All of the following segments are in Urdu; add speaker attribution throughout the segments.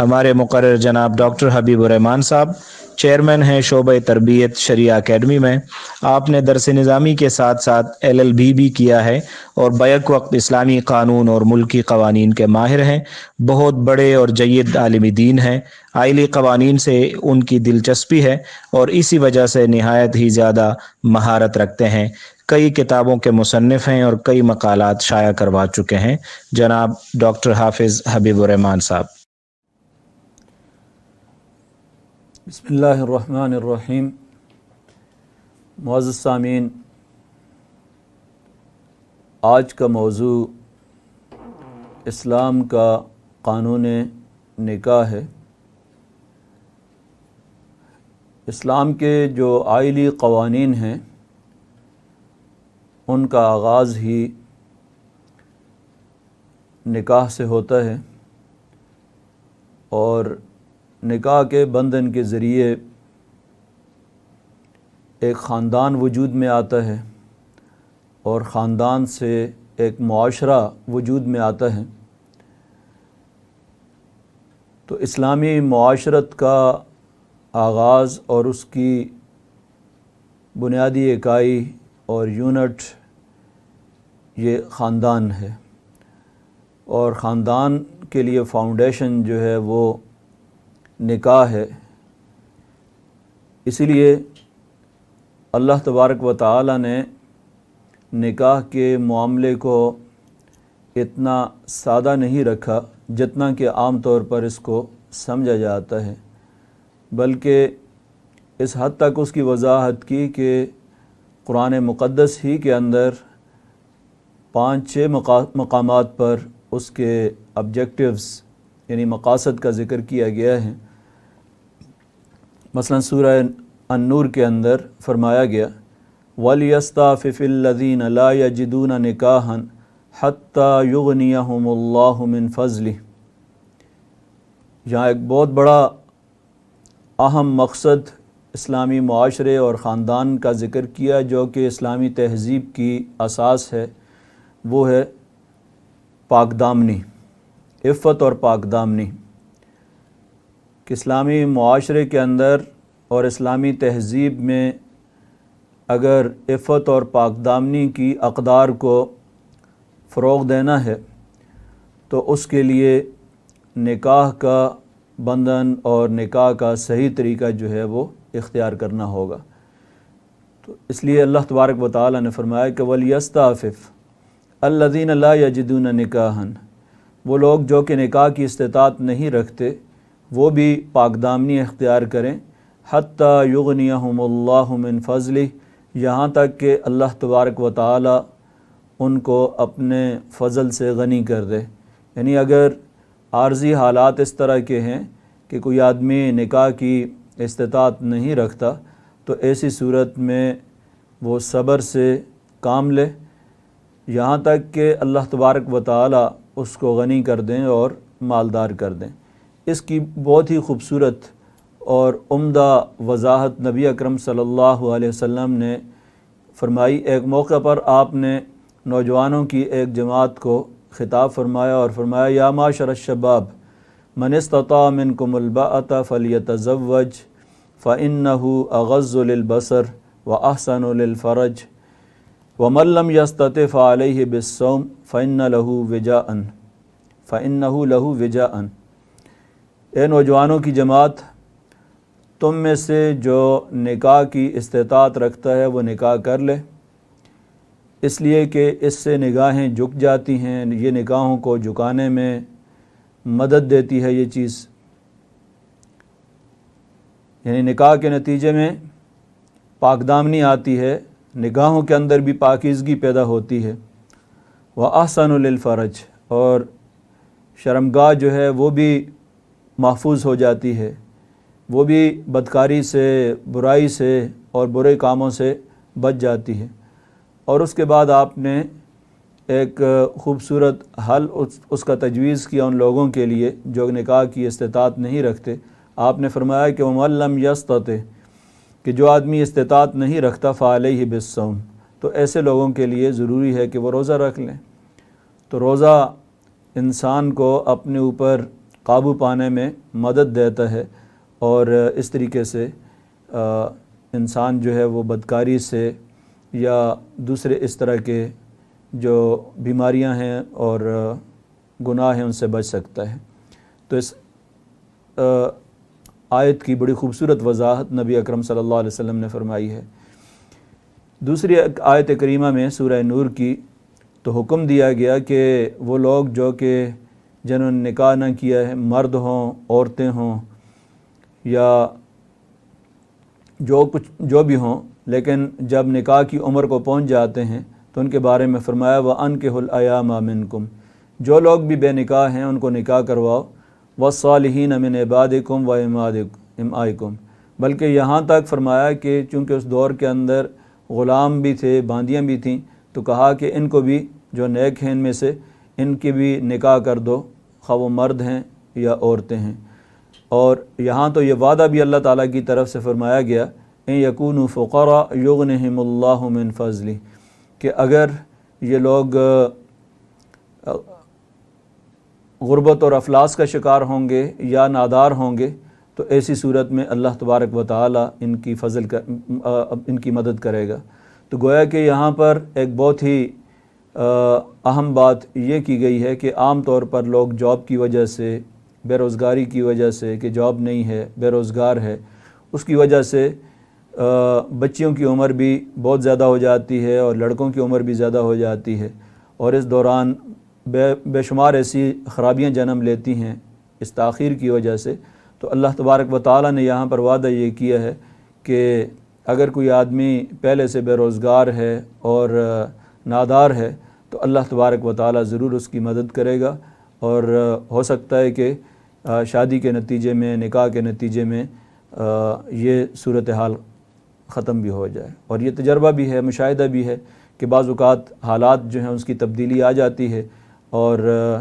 Speaker 1: ہمارے مقرر جناب ڈاکٹر حبیب الرحمان صاحب چیئرمین ہیں شعبہ تربیت شریعہ اکیڈمی میں۔ آپ نے درس نظامی کے ساتھ ساتھ LLB بھی کیا ہے اور بیک وقت اسلامی قانون اور ملکی قوانین کے ماہر ہیں۔ بہت بڑے اور جید عالم دین ہیں۔ آئلی قوانین سے ان کی دلچسپی ہے اور اسی وجہ سے نہایت ہی زیادہ مہارت رکھتے ہیں۔ کئی کتابوں کے مصنف ہیں اور کئی مقالات شائع کروا چکے ہیں۔ جناب ڈاکٹر حافظ حبیب الرحمان صاحب۔
Speaker 2: بسم اللہ الرحمن الرحیم۔ معزز سامعین، آج کا موضوع اسلام کا قانون نکاح ہے۔ اسلام کے جو آئلی قوانین ہیں ان کا آغاز ہی نکاح سے ہوتا ہے، اور نکاح کے بندھن کے ذریعے ایک خاندان وجود میں آتا ہے اور خاندان سے ایک معاشرہ وجود میں آتا ہے۔ تو اسلامی معاشرت کا آغاز اور اس کی بنیادی اکائی اور یونٹ یہ خاندان ہے، اور خاندان کے لیے فاؤنڈیشن جو ہے وہ نکاح ہے۔ اسی لیے اللہ تبارک و تعالی نے نکاح کے معاملے کو اتنا سادہ نہیں رکھا جتنا کہ عام طور پر اس کو سمجھا جاتا ہے، بلکہ اس حد تک اس کی وضاحت کی کہ قرآن مقدس ہی کے اندر 5-6 مقامات پر اس کے آبجیکٹیوز یعنی مقاصد کا ذکر کیا گیا ہے۔ مثلا سورہ النور کے اندر فرمایا گیا وَلْيَسْتَعْفِفِ الَّذِينَ لَا يَجِدُونَ نِكَاحًا حَتَّى يُغْنِيَهُمُ اللَّهُ مِنْ فَضْلِهِ۔ یہاں ایک بہت بڑا اہم مقصد اسلامی معاشرے اور خاندان کا ذکر کیا جو کہ اسلامی تہذیب کی اساس ہے، وہ ہے پاک دامنی، عفت اور پاک دامنی۔ کہ اسلامی معاشرے کے اندر اور اسلامی تہذیب میں اگر عفت اور پاک دامنی کی اقدار کو فروغ دینا ہے تو اس کے لیے نکاح کا بندھن اور نکاح کا صحیح طریقہ جو ہے وہ اختیار کرنا ہوگا۔ تو اس لیے اللہ تبارک و تعالی نے فرمایا کہ وَلْيَسْتَعْفِفْ الَّذِينَ لَا يَجِدُونَ نِكَاحًا، وہ لوگ جو کہ نکاح کی استطاعت نہیں رکھتے وہ بھی پاک دامنی اختیار کریں، حَتَّى يُغْنِيَهُمُ اللَّهُ مِنْ فَضْلِهِ، یہاں تک کہ اللہ تبارک و تعالی ان کو اپنے فضل سے غنی کر دے۔ یعنی اگر عارضی حالات اس طرح کے ہیں کہ کوئی آدمی نکاح کی استطاعت نہیں رکھتا تو ایسی صورت میں وہ صبر سے کام لے یہاں تک کہ اللہ تبارک و تعالی اس کو غنی کر دیں اور مالدار کر دیں۔ اس کی بہت ہی خوبصورت اور عمدہ وضاحت نبی اکرم صلی اللہ علیہ وسلم نے فرمائی۔ ایک موقع پر آپ نے نوجوانوں کی ایک جماعت کو خطاب فرمایا اور فرمایا یا معاشر الشباب من استطاع منکم الباءۃ فلیتزوج فإنه اغض للبصر واحسن للفرج ومن لم یستطع فعلیہ بالصوم فإنہ لہ وجاء۔ اے نوجوانوں کی جماعت، تم میں سے جو نکاح کی استطاعت رکھتا ہے وہ نکاح کر لے، اس لیے کہ اس سے نگاہیں جھک جاتی ہیں، یہ نگاہوں کو جھکانے میں مدد دیتی ہے یہ چیز۔ یعنی نکاح کے نتیجے میں پاک دامنی آتی ہے، نگاہوں کے اندر بھی پاکیزگی پیدا ہوتی ہے۔ وَأَحْسَنُ لِلْفَرَجِ، اور شرمگاہ جو ہے وہ بھی محفوظ ہو جاتی ہے، وہ بھی بدکاری سے، برائی سے اور برے کاموں سے بچ جاتی ہے۔ اور اس کے بعد آپ نے ایک خوبصورت حل اس کا تجویز کیا ان لوگوں کے لیے جو نکاح کی استطاعت نہیں رکھتے۔ آپ نے فرمایا کہ وَمَن لَّمْ يَسْتَطِعْ، کہ جو آدمی استطاعت نہیں رکھتا فَعَلَيْهِ بِالصَّوْمِ، تو ایسے لوگوں کے لیے ضروری ہے کہ وہ روزہ رکھ لیں۔ تو روزہ انسان کو اپنے اوپر قابو پانے میں مدد دیتا ہے، اور اس طریقے سے انسان جو ہے وہ بدکاری سے یا دوسرے اس طرح کے جو بیماریاں ہیں اور گناہ ہیں ان سے بچ سکتا ہے۔ تو اس آیت کی بڑی خوبصورت وضاحت نبی اکرم صلی اللہ علیہ وسلم نے فرمائی ہے۔ دوسری آیت کریمہ میں سورہ نور کی تو حکم دیا گیا کہ وہ لوگ جو کہ جنہوں نے نکاح نہ کیا ہے، مرد ہوں، عورتیں ہوں، یا جو بھی ہوں، لیکن جب نکاح کی عمر کو پہنچ جاتے ہیں تو ان کے بارے میں فرمایا وَأَنكِحُوا الْأَيَامَ مِنكُمْ، جو لوگ بھی بے نکاح ہیں ان کو نکاح کرواؤ، وَالصَّالِحِينَ مِنْ عِبَادِكُمْ وَإِمَائِكُمْ، بلکہ یہاں تک فرمایا کہ چونکہ اس دور کے اندر غلام بھی تھے، باندیاں بھی تھیں، تو کہا کہ ان کو بھی جو نیک ہیں ان میں سے ان کی بھی نکاح کر دو، خواہ وہ مرد ہیں یا عورتیں ہیں۔ اور یہاں تو یہ وعدہ بھی اللہ تعالیٰ کی طرف سے فرمایا گیا ان یکونوا فقراء یغنہم اللہ من فضلہ، کہ اگر یہ لوگ غربت اور افلاس کا شکار ہوں گے یا نادار ہوں گے تو ایسی صورت میں اللہ تبارک و تعالی ان کی مدد کرے گا۔ تو گویا کہ یہاں پر ایک بہت ہی اہم بات یہ کی گئی ہے کہ عام طور پر لوگ جاب کی وجہ سے، بے روزگاری کی وجہ سے، کہ جاب نہیں ہے، بے روزگار ہے، اس کی وجہ سے بچیوں کی عمر بھی بہت زیادہ ہو جاتی ہے اور لڑکوں کی عمر بھی زیادہ ہو جاتی ہے، اور اس دوران بے شمار ایسی خرابیاں جنم لیتی ہیں اس تاخیر کی وجہ سے۔ تو اللہ تبارک و تعالیٰ نے یہاں پر وعدہ یہ کیا ہے کہ اگر کوئی آدمی پہلے سے بے روزگار ہے اور نادار ہے تو اللہ تبارک و تعالیٰ ضرور اس کی مدد کرے گا، اور ہو سکتا ہے کہ شادی کے نتیجے میں، نکاح کے نتیجے میں یہ صورتحال ختم بھی ہو جائے۔ اور یہ تجربہ بھی ہے، مشاہدہ بھی ہے کہ بعض اوقات حالات جو ہیں اس کی تبدیلی آ جاتی ہے اور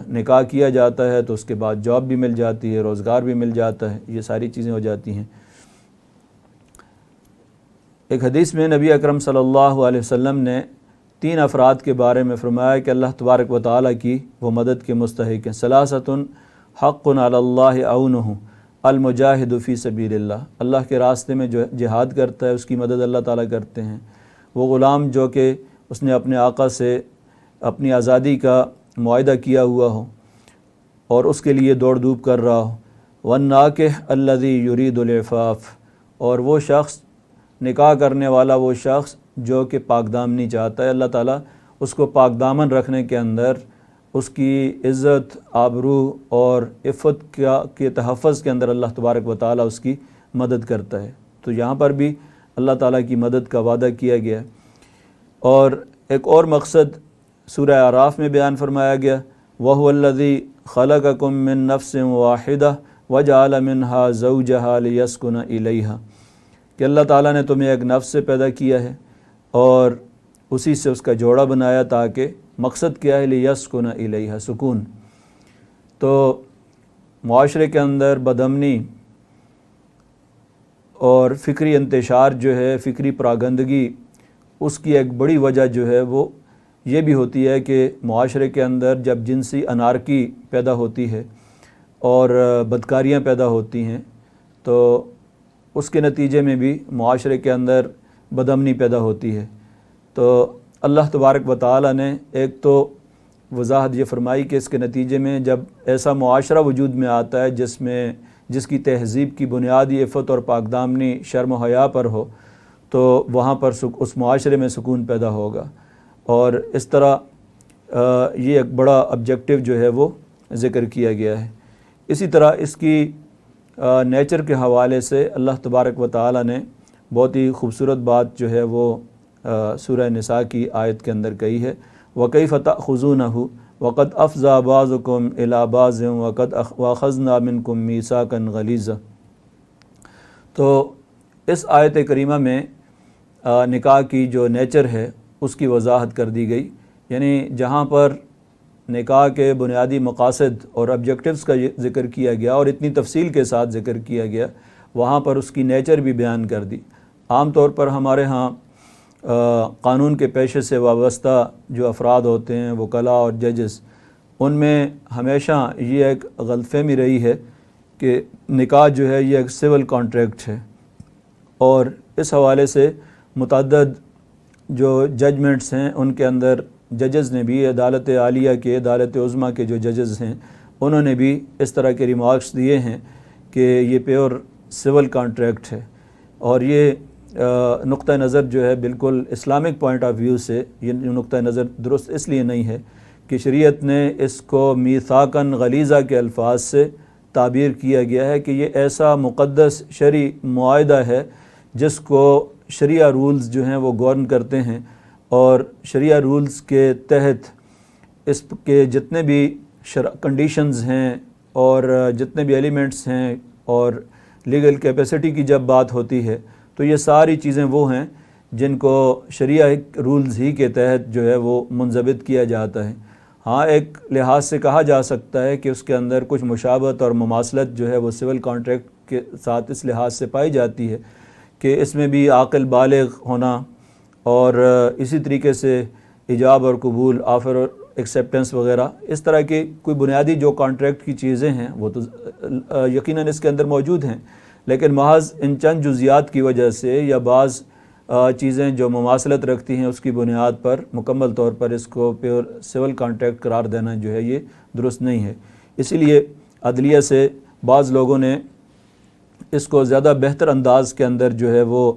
Speaker 2: نکاح کیا جاتا ہے تو اس کے بعد جاب بھی مل جاتی ہے، روزگار بھی مل جاتا ہے، یہ ساری چیزیں ہو جاتی ہیں۔ ایک حدیث میں نبی اکرم صلی اللہ علیہ وسلم نے 3 افراد کے بارے میں فرمایا کہ اللہ تبارک و تعالیٰ کی وہ مدد کے مستحق ہیں۔ ثلاثۃ حق علی اللہ عونہ المجاہد فی سبیل اللہ، اللہ کے راستے میں جو جہاد کرتا ہے اس کی مدد اللہ تعالیٰ کرتے ہیں۔ وہ غلام جو کہ اس نے اپنے آقا سے اپنی آزادی کا معاہدہ کیا ہوا ہو اور اس کے لیے دوڑ دھوپ کر رہا ہو۔ والناکح الذی یرید العفاف، اور وہ شخص نکاح کرنے والا، وہ شخص جو کہ پاک دامنی چاہتا ہے، اللہ تعالیٰ اس کو پاک دامن رکھنے کے اندر اس کی عزت، آبرو اور عفت کے تحفظ کے اندر اللہ تبارک و تعالیٰ اس کی مدد کرتا ہے۔ تو یہاں پر بھی اللہ تعالیٰ کی مدد کا وعدہ کیا گیا۔ اور ایک اور مقصد سورہ اعراف میں بیان فرمایا گیا وَهُوَ الَّذِي خَلَقَكُم مِّن نَّفْسٍ وَاحِدَةٍ وَجَعَلَ مِنْهَا زَوْجَهَا لِيَسْكُنَ إِلَيْهَا، کہ اللہ تعالیٰ نے تمہیں ایک نفس سے پیدا کیا ہے اور اسی سے اس کا جوڑا بنایا، تاکہ مقصد کیا ہے لِيَسْكُنَ إِلَيْهَا، سکون۔ تو معاشرے کے اندر بدامنی اور فکری انتشار جو ہے، فکری پراگندگی، اس کی ایک بڑی وجہ جو ہے وہ یہ بھی ہوتی ہے کہ معاشرے کے اندر جب جنسی انارکی پیدا ہوتی ہے اور بدکاریاں پیدا ہوتی ہیں تو اس کے نتیجے میں بھی معاشرے کے اندر بدامنی پیدا ہوتی ہے۔ تو اللہ تبارک و تعالیٰ نے ایک تو وضاحت یہ فرمائی کہ اس کے نتیجے میں جب ایسا معاشرہ وجود میں آتا ہے جس کی تہذیب کی بنیادی عفت اور پاک دامنی، شرم و حیا پر ہو، تو وہاں پر اس معاشرے میں سکون پیدا ہوگا، اور اس طرح یہ ایک بڑا آبجیکٹیو جو ہے وہ ذکر کیا گیا ہے۔ اسی طرح اس کی نیچر کے حوالے سے اللہ تبارک و تعالیٰ نے بہت ہی خوبصورت بات جو ہے وہ سورہ نساء کی آیت کے اندر کہی ہے وَكَيْفَ تَأْخُذُونَهُ وَقَدْ أَفْضَىٰ بَعْضُكُمْ إِلَىٰ بَعْضٍ وَقَدْ وَأَخَذْنَا مِنْكُمْ مِيثَاقًا غَلِيظًا۔ تو اس آیت کریمہ میں نکاح کی جو نیچر ہے اس کی وضاحت کر دی گئی، یعنی جہاں پر نکاح کے بنیادی مقاصد اور آبجیکٹیوز کا ذکر کیا گیا اور اتنی تفصیل کے ساتھ ذکر کیا گیا، وہاں پر اس کی نیچر بھی بیان کر دی۔ عام طور پر ہمارے ہاں قانون کے پیشے سے وابستہ جو افراد ہوتے ہیں، وکلاء اور ججز، ان میں ہمیشہ یہ ایک غلط فہمی رہی ہے کہ نکاح جو ہے یہ ایک سول کانٹریکٹ ہے، اور اس حوالے سے متعدد جو ججمنٹس ہیں ان کے اندر ججز نے بھی، عدالت عالیہ کے، عدالت عظمیٰ کے جو ججز ہیں انہوں نے بھی اس طرح کے ریمارکس دیے ہیں کہ یہ پیور سول کانٹریکٹ ہے، اور یہ نقطہ نظر جو ہے بالکل اسلامک پوائنٹ آف ویو سے یہ نقطہ نظر درست اس لیے نہیں ہے کہ شریعت نے اس کو میثاقاً غلیظہ کے الفاظ سے تعبیر کیا گیا ہے کہ یہ ایسا مقدس شرعی معاہدہ ہے جس کو شریعہ رولز جو ہیں وہ گورن کرتے ہیں، اور شریعہ رولز کے تحت اس کے جتنے بھی کنڈیشنز ہیں اور جتنے بھی ایلیمنٹس ہیں اور لیگل کیپیسٹی کی جب بات ہوتی ہے تو یہ ساری چیزیں وہ ہیں جن کو شریعہ رولز ہی کے تحت جو ہے وہ منضبط کیا جاتا ہے۔ ہاں، ایک لحاظ سے کہا جا سکتا ہے کہ اس کے اندر کچھ مشابہت اور مماثلت جو ہے وہ سول کانٹریکٹ کے ساتھ اس لحاظ سے پائی جاتی ہے کہ اس میں بھی عاقل بالغ ہونا اور اسی طریقے سے ایجاب اور قبول، آفر اور ایکسیپٹنس وغیرہ، اس طرح کی کوئی بنیادی جو کانٹریکٹ کی چیزیں ہیں وہ تو یقیناً اس کے اندر موجود ہیں، لیکن محض ان چند جزیات کی وجہ سے یا بعض چیزیں جو مماثلت رکھتی ہیں اس کی بنیاد پر مکمل طور پر اس کو پیور سول کانٹریکٹ قرار دینا جو ہے یہ درست نہیں ہے۔ اسی لیے عدلیہ سے بعض لوگوں نے اس کو زیادہ بہتر انداز کے اندر جو ہے وہ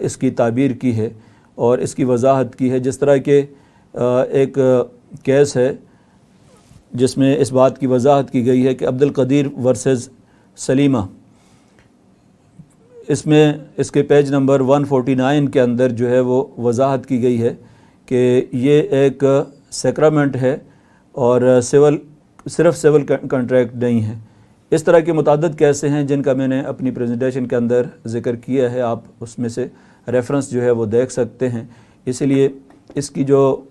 Speaker 2: اس کی تعبیر کی ہے اور اس کی وضاحت کی ہے، جس طرح کہ ایک کیس ہے جس میں اس بات کی وضاحت کی گئی ہے کہ عبد القدیر ورسز سلیمہ، اس میں اس کے پیج نمبر 149 کے اندر جو ہے وہ وضاحت کی گئی ہے کہ یہ ایک سیکرامنٹ ہے اور صرف سول کنٹریکٹ نہیں ہے۔ اس طرح کے متعدد کیسے ہیں جن کا میں نے اپنی پریزنٹیشن کے اندر ذکر کیا ہے، آپ اس میں سے ریفرنس جو ہے وہ دیکھ سکتے ہیں۔ اسی لیے اس کی جو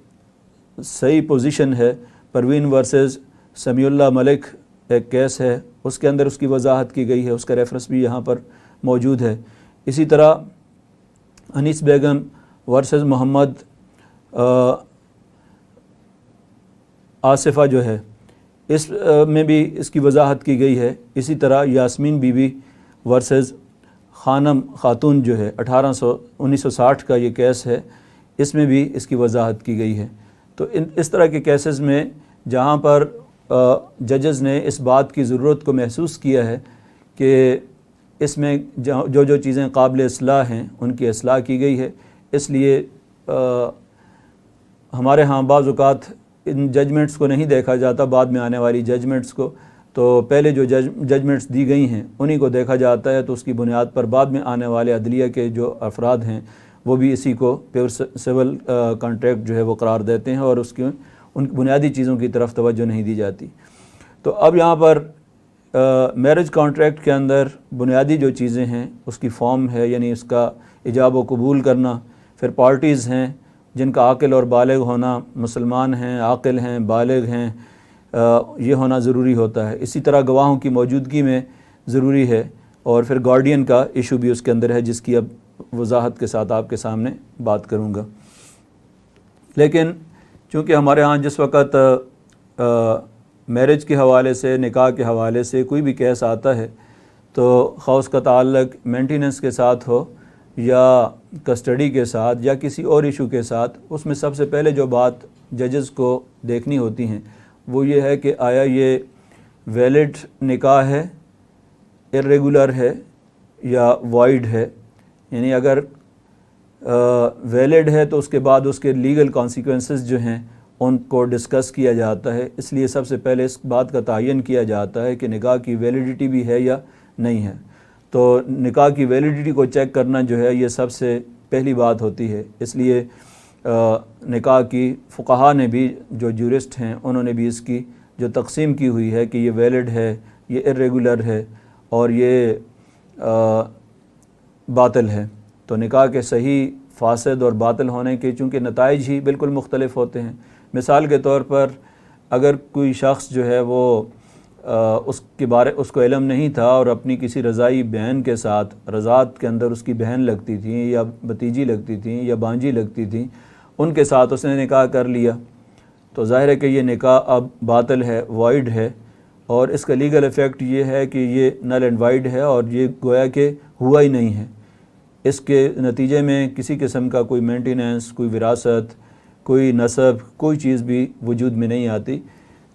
Speaker 2: صحیح پوزیشن ہے، پروین ورسز سمیع اللہ ملک ایک کیس ہے، اس کے اندر اس کی وضاحت کی گئی ہے، اس کا ریفرنس بھی یہاں پر موجود ہے۔ اسی طرح انیس بیگم ورسز محمد آصفہ جو ہے، اس میں بھی اس کی وضاحت کی گئی ہے۔ اسی طرح یاسمین بی بی ورسز خانم خاتون جو ہے 1960 کا یہ کیس ہے، اس میں بھی اس کی وضاحت کی گئی ہے۔ تو اس طرح کے کیسز میں جہاں پر ججز نے اس بات کی ضرورت کو محسوس کیا ہے کہ اس میں جو چیزیں قابل اصلاح ہیں ان کی اصلاح کی گئی ہے، اس لیے ہمارے ہاں بعض اوقات ان ججمنٹس کو نہیں دیکھا جاتا، بعد میں آنے والی ججمنٹس کو، تو پہلے جو ججمنٹس دی گئی ہیں انہی کو دیکھا جاتا ہے، تو اس کی بنیاد پر بعد میں آنے والے عدلیہ کے جو افراد ہیں وہ بھی اسی کو پیور سول کانٹریکٹ جو ہے وہ قرار دیتے ہیں اور ان بنیادی چیزوں کی طرف توجہ نہیں دی جاتی۔ تو اب یہاں پر میرج کانٹریکٹ کے اندر بنیادی جو چیزیں ہیں اس کی فارم ہے، یعنی اس کا ایجاب و قبول کرنا، پھر پارٹیز ہیں جن کا عاقل اور بالغ ہونا، مسلمان ہیں، عاقل ہیں، بالغ ہیں، یہ ہونا ضروری ہوتا ہے۔ اسی طرح گواہوں کی موجودگی میں ضروری ہے، اور پھر گارڈین کا ایشو بھی اس کے اندر ہے جس کی اب وضاحت کے ساتھ آپ کے سامنے بات کروں گا۔ لیکن چونکہ ہمارے ہاں جس وقت میرج کے حوالے سے، نکاح کے حوالے سے کوئی بھی کیس آتا ہے تو خواہ اس کا تعلق مینٹیننس کے ساتھ ہو یا کسٹڈی کے ساتھ یا کسی اور ایشو کے ساتھ، اس میں سب سے پہلے جو بات ججز کو دیکھنی ہوتی ہیں وہ یہ ہے کہ آیا یہ ویلڈ نکاح ہے، ارریگولر ہے یا وائڈ ہے۔ یعنی اگر ویلڈ ہے تو اس کے بعد اس کے لیگل کانسیکوینسز جو ہیں ان کو ڈسکس کیا جاتا ہے، اس لیے سب سے پہلے اس بات کا تعین کیا جاتا ہے کہ نکاح کی ویلیڈیٹی بھی ہے یا نہیں ہے۔ تو نکاح کی ویلیڈیٹی کو چیک کرنا جو ہے یہ سب سے پہلی بات ہوتی ہے، اس لیے نکاح کی فقہا نے بھی، جو جورسٹ ہیں انہوں نے بھی اس کی جو تقسیم کی ہوئی ہے کہ یہ ویلڈ ہے، یہ ارریگولر ہے اور یہ باطل ہے۔ تو نکاح کے صحیح، فاسد اور باطل ہونے کے چونکہ نتائج ہی بالکل مختلف ہوتے ہیں۔ مثال کے طور پر اگر کوئی شخص جو ہے وہ اس کو علم نہیں تھا اور اپنی کسی رضائی بہن کے ساتھ، رضاعت کے اندر اس کی بہن لگتی تھیں یا بھتیجی لگتی تھیں یا بانجی لگتی تھیں، ان کے ساتھ اس نے نکاح کر لیا، تو ظاہر ہے کہ یہ نکاح اب باطل ہے، وائڈ ہے، اور اس کا لیگل ایفیکٹ یہ ہے کہ یہ نل اینڈ وائڈ ہے اور یہ گویا کہ ہوا ہی نہیں ہے۔ اس کے نتیجے میں کسی قسم کا کوئی مینٹیننس، کوئی وراثت، کوئی نسب، کوئی چیز بھی وجود میں نہیں آتی۔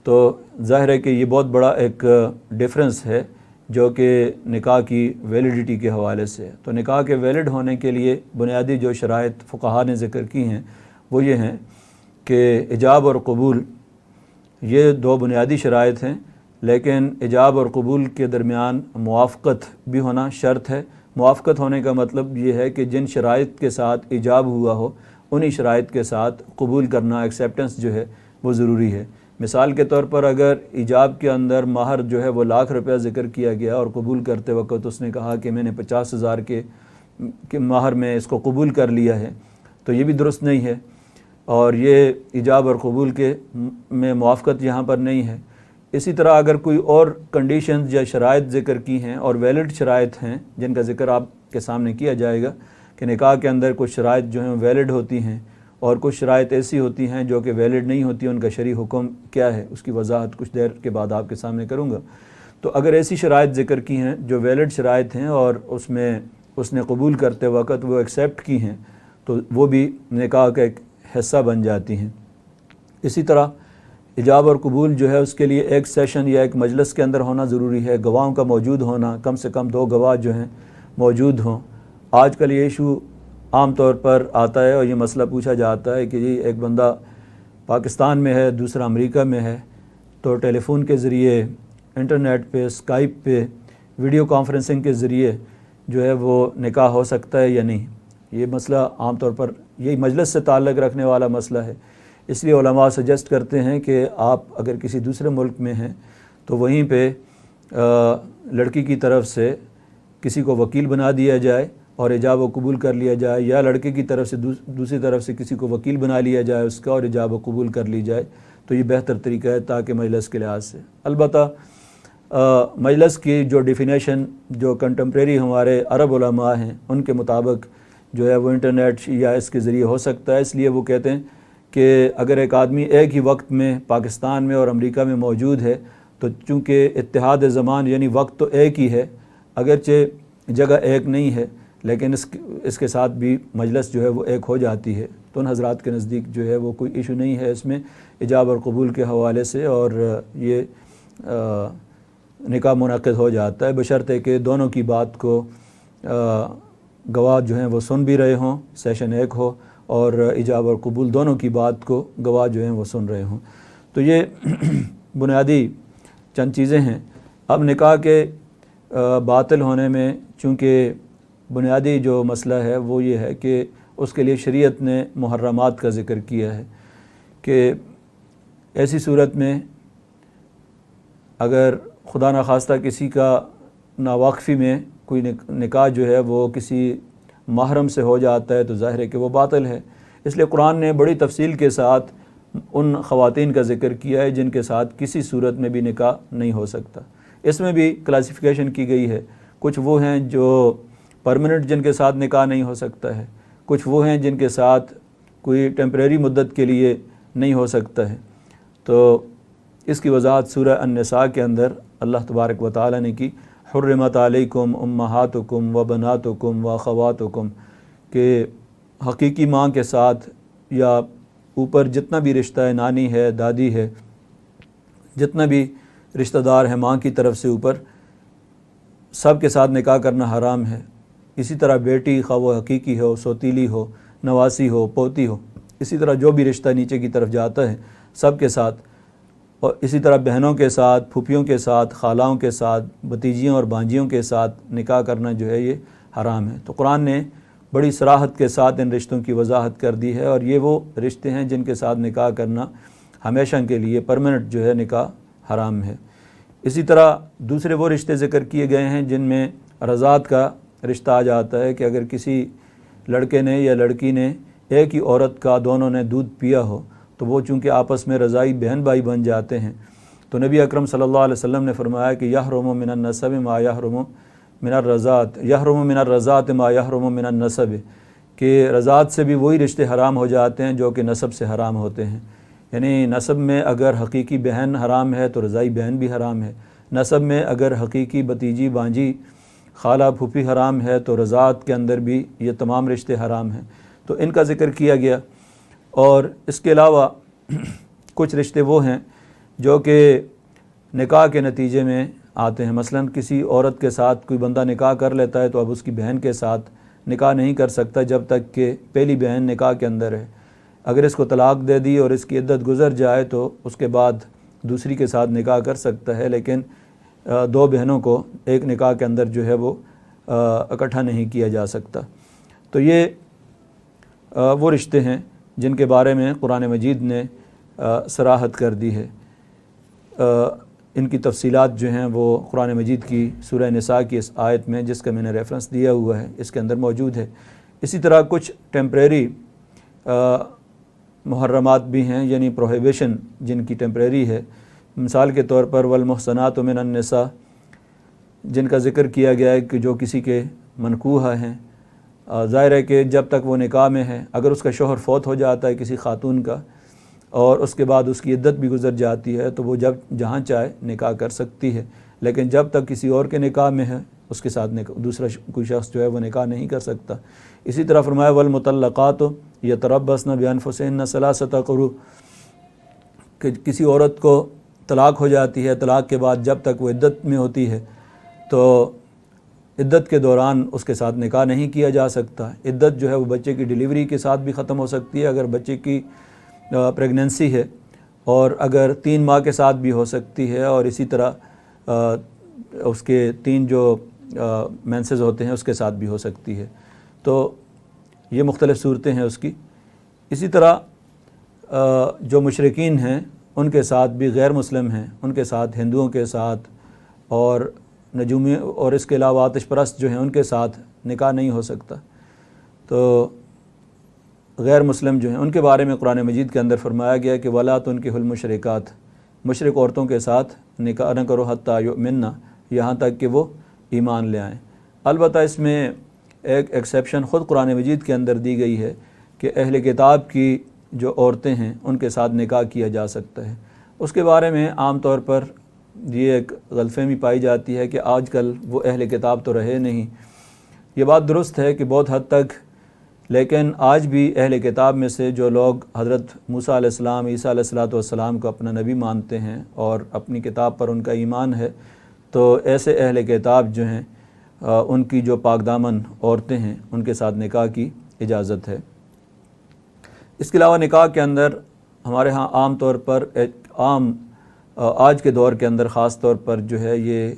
Speaker 2: تو ظاہر ہے کہ یہ بہت بڑا ایک ڈفرنس ہے جو کہ نکاح کی ویلیڈیٹی کے حوالے سے۔ تو نکاح کے ویلڈ ہونے کے لیے بنیادی جو شرائط فقہا نے ذکر کی ہیں وہ یہ ہیں کہ ایجاب اور قبول، یہ دو بنیادی شرائط ہیں، لیکن ایجاب اور قبول کے درمیان موافقت بھی ہونا شرط ہے۔ موافقت ہونے کا مطلب یہ ہے کہ جن شرائط کے ساتھ ایجاب ہوا ہو انہی شرائط کے ساتھ قبول کرنا، ایکسیپٹنس جو ہے وہ ضروری ہے۔ مثال کے طور پر اگر ایجاب کے اندر مہر جو ہے وہ ₹1,00,000 ذکر کیا گیا اور قبول کرتے وقت اس نے کہا کہ میں نے 50,000 کے مہر میں اس کو قبول کر لیا ہے، تو یہ بھی درست نہیں ہے، اور یہ ایجاب اور قبول کے میں موافقت یہاں پر نہیں ہے۔ اسی طرح اگر کوئی اور کنڈیشنز یا شرائط ذکر کی ہیں اور ویلڈ شرائط ہیں جن کا ذکر آپ کے سامنے کیا جائے گا کہ نکاح کے اندر کچھ شرائط جو ہیں ویلڈ ہوتی ہیں اور کچھ شرائط ایسی ہوتی ہیں جو کہ ویلڈ نہیں ہوتی، ان کا شرعی حکم کیا ہے اس کی وضاحت کچھ دیر کے بعد آپ کے سامنے کروں گا۔ تو اگر ایسی شرائط ذکر کی ہیں جو ویلڈ شرائط ہیں اور اس میں اس نے قبول کرتے وقت وہ ایکسیپٹ کی ہیں تو وہ بھی نکاح کا ایک حصہ بن جاتی ہیں۔ اسی طرح ایجاب اور قبول جو ہے اس کے لیے ایک سیشن یا ایک مجلس کے اندر ہونا ضروری ہے، گواہوں کا موجود ہونا، کم سے کم 2 گواہ جو ہیں موجود ہوں۔ آج کل یہ ایشو عام طور پر آتا ہے اور یہ مسئلہ پوچھا جاتا ہے کہ جی ایک بندہ پاکستان میں ہے، دوسرا امریکہ میں ہے، تو ٹیلی فون کے ذریعے، انٹرنیٹ پہ، اسکائپ پہ، ویڈیو کانفرنسنگ کے ذریعے جو ہے وہ نکاح ہو سکتا ہے یا نہیں۔ یہ مسئلہ عام طور پر یہی مجلس سے تعلق رکھنے والا مسئلہ ہے، اس لیے علماء سجیسٹ کرتے ہیں کہ آپ اگر کسی دوسرے ملک میں ہیں تو وہیں پہ لڑکی کی طرف سے کسی کو وکیل بنا دیا جائے اور ایجاب و قبول کر لیا جائے، یا لڑکے کی طرف سے دوسری طرف سے کسی کو وکیل بنا لیا جائے اس کا اور ایجاب و قبول کر لی جائے، تو یہ بہتر طریقہ ہے تاکہ مجلس کے لحاظ سے۔ البتہ مجلس کی جو ڈیفینیشن جو کنٹمپریری ہمارے عرب علماء ہیں ان کے مطابق جو ہے وہ انٹرنیٹ یا اس کے ذریعے ہو سکتا ہے۔ اس لیے وہ کہتے ہیں کہ اگر ایک آدمی ایک ہی وقت میں پاکستان میں اور امریکہ میں موجود ہے تو چونکہ اتحاد زمان یعنی وقت تو ایک ہی ہے، اگرچہ جگہ ایک نہیں ہے، لیکن اس کے ساتھ بھی مجلس جو ہے وہ ایک ہو جاتی ہے۔ تو ان حضرات کے نزدیک جو ہے وہ کوئی ایشو نہیں ہے اس میں ایجاب اور قبول کے حوالے سے، اور یہ نکاح منعقد ہو جاتا ہے بشرطے کہ دونوں کی بات کو گواہ جو ہیں وہ سن بھی رہے ہوں، سیشن ایک ہو، اور ایجاب اور قبول دونوں کی بات کو گواہ جو ہیں وہ سن رہے ہوں۔ تو یہ بنیادی چند چیزیں ہیں۔ اب نکاح کے باطل ہونے میں چونکہ بنیادی جو مسئلہ ہے وہ یہ ہے کہ اس کے لیے شریعت نے محرمات کا ذکر کیا ہے کہ ایسی صورت میں اگر خدا نخواستہ کسی کا ناواقفی میں کوئی نکاح جو ہے وہ کسی محرم سے ہو جاتا ہے تو ظاہر ہے کہ وہ باطل ہے۔ اس لیے قرآن نے بڑی تفصیل کے ساتھ ان خواتین کا ذکر کیا ہے جن کے ساتھ کسی صورت میں بھی نکاح نہیں ہو سکتا۔ اس میں بھی کلاسیفیکیشن کی گئی ہے، کچھ وہ ہیں جو پرمننٹ جن کے ساتھ نکاح نہیں ہو سکتا ہے، کچھ وہ ہیں جن کے ساتھ کوئی ٹیمپریری مدت کے لیے نہیں ہو سکتا ہے۔ تو اس کی وضاحت سورہ النساء کے اندر اللہ تبارک و تعالیٰ نے کی، حرمت علیکم امہاتکم و بناتکم و اخواتکم، کہ حقیقی ماں کے ساتھ یا اوپر جتنا بھی رشتہ ہے، نانی ہے، دادی ہے، جتنا بھی رشتہ دار ہے ماں کی طرف سے اوپر، سب کے ساتھ نکاح کرنا حرام ہے۔ اسی طرح بیٹی خواہ وہ حقیقی ہو، سوتیلی ہو، نواسی ہو، پوتی ہو، اسی طرح جو بھی رشتہ نیچے کی طرف جاتا ہے سب کے ساتھ، اور اسی طرح بہنوں کے ساتھ، پھوپھیوں کے ساتھ، خالاؤں کے ساتھ، بھتیجیوں اور بھانجیوں کے ساتھ نکاح کرنا جو ہے یہ حرام ہے۔ تو قرآن نے بڑی صراحت کے ساتھ ان رشتوں کی وضاحت کر دی ہے، اور یہ وہ رشتے ہیں جن کے ساتھ نکاح کرنا ہمیشہ کے لیے پرمننٹ جو ہے نکاح حرام ہے۔ اسی طرح دوسرے وہ رشتے ذکر کیے گئے ہیں جن میں رضاعت کا رشتہ آ جاتا ہے کہ اگر کسی لڑکے نے یا لڑکی نے ایک ہی عورت کا دونوں نے دودھ پیا ہو تو وہ چونکہ آپس میں رضائی بہن بھائی بن جاتے ہیں، تو نبی اکرم صلی اللہ علیہ وسلم نے فرمایا کہ یحرم من النسب ما یحرم من الرضاعت، یحرم من الرضاعت ما یحرم من النسب، کہ رضاعت سے بھی وہی رشتے حرام ہو جاتے ہیں جو کہ نسب سے حرام ہوتے ہیں۔ یعنی نسب میں اگر حقیقی بہن حرام ہے تو رضائی بہن بھی حرام ہے، نسب میں اگر حقیقی بھتیجی بانجی خالہ پھوپھی حرام ہے تو رضاعت کے اندر بھی یہ تمام رشتے حرام ہیں، تو ان کا ذکر کیا گیا۔ اور اس کے علاوہ کچھ رشتے وہ ہیں جو کہ نکاح کے نتیجے میں آتے ہیں، مثلا کسی عورت کے ساتھ کوئی بندہ نکاح کر لیتا ہے تو اب اس کی بہن کے ساتھ نکاح نہیں کر سکتا جب تک کہ پہلی بہن نکاح کے اندر ہے۔ اگر اس کو طلاق دے دی اور اس کی عدت گزر جائے تو اس کے بعد دوسری کے ساتھ نکاح کر سکتا ہے، لیکن دو بہنوں کو ایک نکاح کے اندر جو ہے وہ اکٹھا نہیں کیا جا سکتا۔ تو یہ وہ رشتے ہیں جن کے بارے میں قرآن مجید نے صراحت کر دی ہے۔ ان کی تفصیلات جو ہیں وہ قرآن مجید کی سورہ نساء کی اس آیت میں، جس کا میں نے ریفرنس دیا ہوا ہے، اس کے اندر موجود ہے۔ اسی طرح کچھ ٹیمپریری محرمات بھی ہیں، یعنی پروہیبیشن جن کی ٹیمپریری ہے، مثال کے طور پر والمحصنات من النساء، جن کا ذکر کیا گیا ہے کہ جو کسی کے منکوحہ ہیں، ظاہر ہے کہ جب تک وہ نکاح میں ہے، اگر اس کا شوہر فوت ہو جاتا ہے کسی خاتون کا اور اس کے بعد اس کی عدت بھی گزر جاتی ہے تو وہ جہاں چاہے نکاح کر سکتی ہے، لیکن جب تک کسی اور کے نکاح میں ہے اس کے ساتھ دوسرا کوئی شخص جو ہے وہ نکاح نہیں کر سکتا۔ اسی طرح فرمایا والمطلقات یتربصن بانفسہن ثلاثۃ قروء، کہ کسی عورت کو طلاق ہو جاتی ہے، طلاق کے بعد جب تک وہ عدت میں ہوتی ہے تو عدت کے دوران اس کے ساتھ نکاح نہیں کیا جا سکتا۔ عدت جو ہے وہ بچے کی ڈیلیوری کے ساتھ بھی ختم ہو سکتی ہے اگر بچے کی پریگننسی ہے، اور اگر 3 ماہ کے ساتھ بھی ہو سکتی ہے، اور اسی طرح اس کے 3 جو مینسز ہوتے ہیں اس کے ساتھ بھی ہو سکتی ہے۔ تو یہ مختلف صورتیں ہیں اس کی۔ اسی طرح جو مشرکین ہیں ان کے ساتھ بھی، غیر مسلم ہیں ان کے ساتھ، ہندوؤں کے ساتھ اور نجومی اور اس کے علاوہ آتش پرست جو ہیں ان کے ساتھ نکاح نہیں ہو سکتا۔ تو غیر مسلم جو ہیں ان کے بارے میں قرآن مجید کے اندر فرمایا گیا کہ وَلَا تُنْكِحُوا الْمُشْرِكَاتِ، مشرک عورتوں کے ساتھ نکاح نہ کرو حتیٰ یؤمنن، یہاں تک کہ وہ ایمان لے آئیں۔ البتہ اس میں ایک ایکسیپشن خود قرآن مجید کے اندر دی گئی ہے کہ اہل کتاب کی جو عورتیں ہیں ان کے ساتھ نکاح کیا جا سکتا ہے۔ اس کے بارے میں عام طور پر یہ ایک غلط فہمی پائی جاتی ہے کہ آج کل وہ اہل کتاب تو رہے نہیں۔ یہ بات درست ہے کہ بہت حد تک، لیکن آج بھی اہل کتاب میں سے جو لوگ حضرت موسیٰ علیہ السلام، عیسیٰ علیہ السلام کو اپنا نبی مانتے ہیں اور اپنی کتاب پر ان کا ایمان ہے، تو ایسے اہل کتاب جو ہیں ان کی جو پاک دامن عورتیں ہیں ان کے ساتھ نکاح کی اجازت ہے۔ اس کے علاوہ نکاح کے اندر ہمارے ہاں عام طور پر آج کے دور کے اندر خاص طور پر جو ہے یہ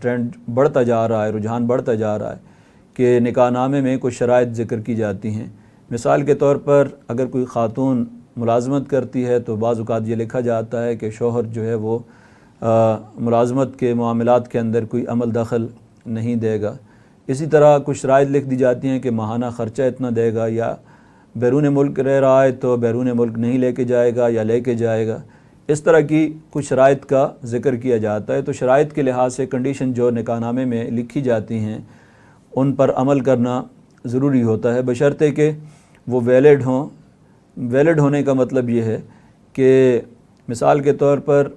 Speaker 2: ٹرینڈ بڑھتا جا رہا ہے، رجحان بڑھتا جا رہا ہے کہ نکاح نامے میں کچھ شرائط ذکر کی جاتی ہیں۔ مثال کے طور پر اگر کوئی خاتون ملازمت کرتی ہے تو بعض اوقات یہ لکھا جاتا ہے کہ شوہر جو ہے وہ ملازمت کے معاملات کے اندر کوئی عمل دخل نہیں دے گا۔ اسی طرح کچھ شرائط لکھ دی جاتی ہیں کہ ماہانہ خرچہ اتنا دے گا، یا بیرون ملک رہ رہا ہے تو بیرون ملک نہیں لے کے جائے گا یا لے کے جائے گا۔ اس طرح کی کچھ شرائط کا ذکر کیا جاتا ہے۔ تو شرائط کے لحاظ سے کنڈیشن جو نکاح نامے میں لکھی جاتی ہیں ان پر عمل کرنا ضروری ہوتا ہے، بشرطے کہ وہ ویلڈ ہوں۔ ویلڈ ہونے کا مطلب یہ ہے کہ مثال کے طور پر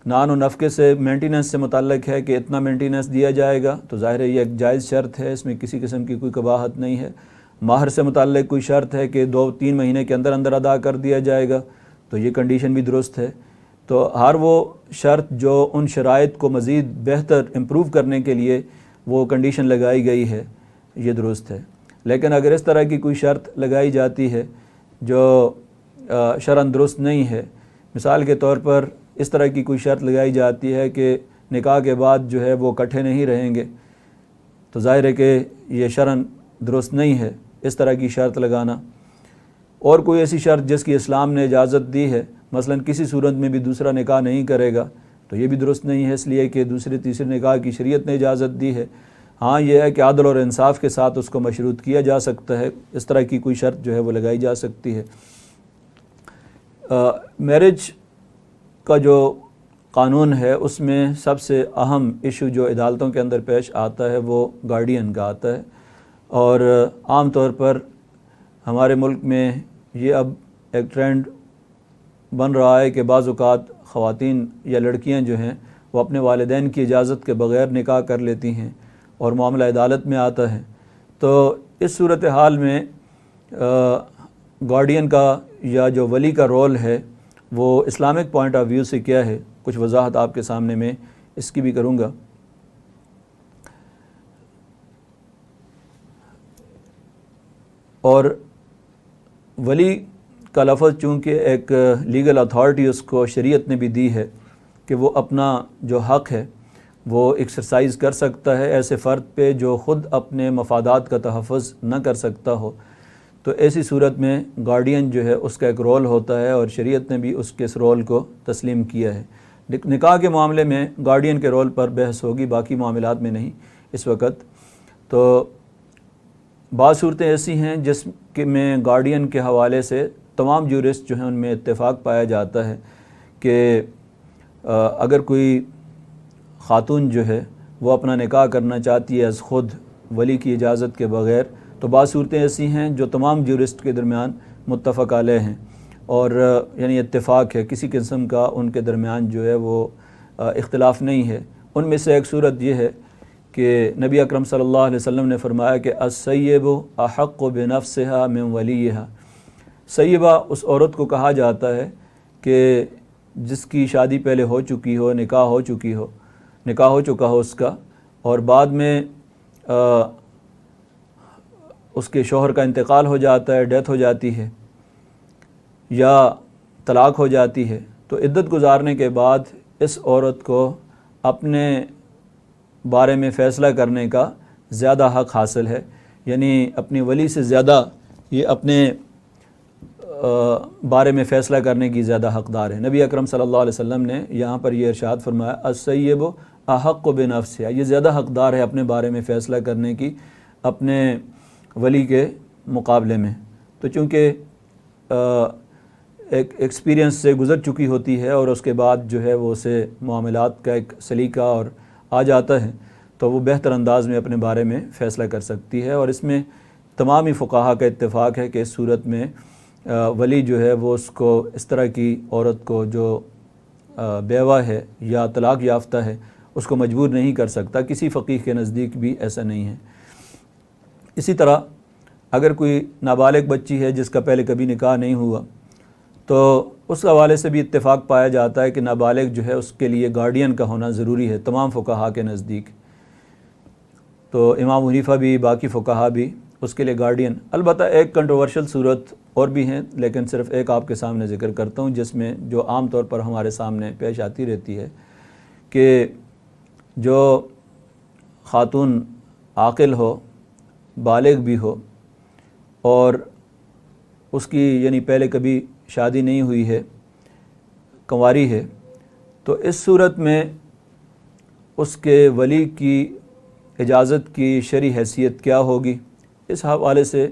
Speaker 2: نان و نفقے سے مینٹیننس سے متعلق ہے کہ اتنا مینٹیننس دیا جائے گا، تو ظاہر ہے یہ ایک جائز شرط ہے، اس میں کسی قسم کی کوئی قباحت نہیں ہے۔ مہر سے متعلق کوئی شرط ہے کہ 2-3 مہینے کے اندر اندر ادا کر دیا جائے گا، تو یہ کنڈیشن بھی درست ہے۔ تو ہر وہ شرط جو ان شرائط کو مزید بہتر امپروو کرنے کے لیے وہ کنڈیشن لگائی گئی ہے یہ درست ہے۔ لیکن اگر اس طرح کی کوئی شرط لگائی جاتی ہے جو شرعاً درست نہیں ہے، مثال کے طور پر اس طرح کی کوئی شرط لگائی جاتی ہے کہ نکاح کے بعد جو ہے وہ اکٹھے نہیں رہیں گے، تو ظاہر ہے کہ یہ شرعاً درست نہیں ہے اس طرح کی شرط لگانا۔ اور کوئی ایسی شرط جس کی اسلام نے اجازت دی ہے، مثلا کسی صورت میں بھی دوسرا نکاح نہیں کرے گا، تو یہ بھی درست نہیں ہے، اس لیے کہ دوسرے تیسرے نکاح کی شریعت نے اجازت دی ہے۔ ہاں یہ ہے کہ عدل اور انصاف کے ساتھ اس کو مشروط کیا جا سکتا ہے، اس طرح کی کوئی شرط جو ہے وہ لگائی جا سکتی ہے۔ میرج کا جو قانون ہے اس میں سب سے اہم ایشو جو عدالتوں کے اندر پیش آتا ہے وہ گارڈین کا آتا ہے، اور عام طور پر ہمارے ملک میں یہ اب ایک ٹرینڈ بن رہا ہے کہ بعض اوقات خواتین یا لڑکیاں جو ہیں وہ اپنے والدین کی اجازت کے بغیر نکاح کر لیتی ہیں اور معاملہ عدالت میں آتا ہے۔ تو اس صورتحال میں گارڈین کا یا جو ولی کا رول ہے وہ اسلامک پوائنٹ آف ویو سے کیا ہے، کچھ وضاحت آپ کے سامنے میں اس کی بھی کروں گا۔ اور ولی کا لفظ چونکہ ایک لیگل اتھارٹی اس کو شریعت نے بھی دی ہے کہ وہ اپنا جو حق ہے وہ ایکسرسائز کر سکتا ہے ایسے فرد پہ جو خود اپنے مفادات کا تحفظ نہ کر سکتا ہو، تو ایسی صورت میں گارڈین جو ہے اس کا ایک رول ہوتا ہے اور شریعت نے بھی اس کے اس رول کو تسلیم کیا ہے۔ نکاح کے معاملے میں گارڈین کے رول پر بحث ہوگی، باقی معاملات میں نہیں اس وقت۔ تو بعض صورتیں ایسی ہیں جس میں گارڈین کے حوالے سے تمام جورسٹ جو ہیں ان میں اتفاق پایا جاتا ہے کہ اگر کوئی خاتون جو ہے وہ اپنا نکاح کرنا چاہتی ہے از خود ولی کی اجازت کے بغیر، تو بعض صورتیں ایسی ہیں جو تمام جورسٹ کے درمیان متفق علیہ ہیں اور یعنی اتفاق ہے، کسی قسم کا ان کے درمیان جو ہے وہ اختلاف نہیں ہے۔ ان میں سے ایک صورت یہ ہے کہ نبی اکرم صلی اللہ علیہ وسلم نے فرمایا کہ السیب احق بنفسها من ولیہا، سیبہ اس عورت کو کہا جاتا ہے کہ جس کی شادی پہلے ہو چکی ہو، نکاح ہو چکا ہو اس کا، اور بعد میں اس کے شوہر کا انتقال ہو جاتا ہے، ڈیتھ ہو جاتی ہے یا طلاق ہو جاتی ہے، تو عدت گزارنے کے بعد اس عورت کو اپنے بارے میں فیصلہ کرنے کا زیادہ حق حاصل ہے، یعنی اپنی ولی سے زیادہ یہ اپنے بارے میں فیصلہ کرنے کی زیادہ حقدار ہے۔ نبی اکرم صلی اللہ علیہ وسلم نے یہاں پر یہ ارشاد فرمایا السیب احق بنفسہا، یہ زیادہ حقدار ہے اپنے بارے میں فیصلہ کرنے کی اپنے ولی کے مقابلے میں۔ تو چونکہ ایک ایکسپیرینس سے گزر چکی ہوتی ہے اور اس کے بعد جو ہے وہ اسے معاملات کا ایک سلیقہ اور آ جاتا ہے، تو وہ بہتر انداز میں اپنے بارے میں فیصلہ کر سکتی ہے، اور اس میں تمام ہی فقہا کا اتفاق ہے کہ اس صورت میں ولی جو ہے وہ اس کو اس طرح کی عورت کو جو بیوہ ہے یا طلاق یافتہ ہے اس کو مجبور نہیں کر سکتا، کسی فقیہ کے نزدیک بھی ایسا نہیں ہے۔ اسی طرح اگر کوئی نابالغ بچی ہے جس کا پہلے کبھی نکاح نہیں ہوا، تو اس حوالے سے بھی اتفاق پایا جاتا ہے کہ نابالغ جو ہے اس کے لیے گارڈین کا ہونا ضروری ہے تمام فقہا کے نزدیک۔ تو امام حنیفہ بھی، باقی فقہا بھی اس کے لیے گارڈین۔ البتہ ایک کنٹروورشل صورت اور بھی ہیں، لیکن صرف ایک آپ کے سامنے ذکر کرتا ہوں جس میں جو عام طور پر ہمارے سامنے پیش آتی رہتی ہے کہ جو خاتون عاقل ہو، بالغ بھی ہو اور اس کی یعنی پہلے کبھی شادی نہیں ہوئی ہے، کنواری ہے، تو اس صورت میں اس کے ولی کی اجازت کی شرعی حیثیت کیا ہوگی؟ اس حوالے سے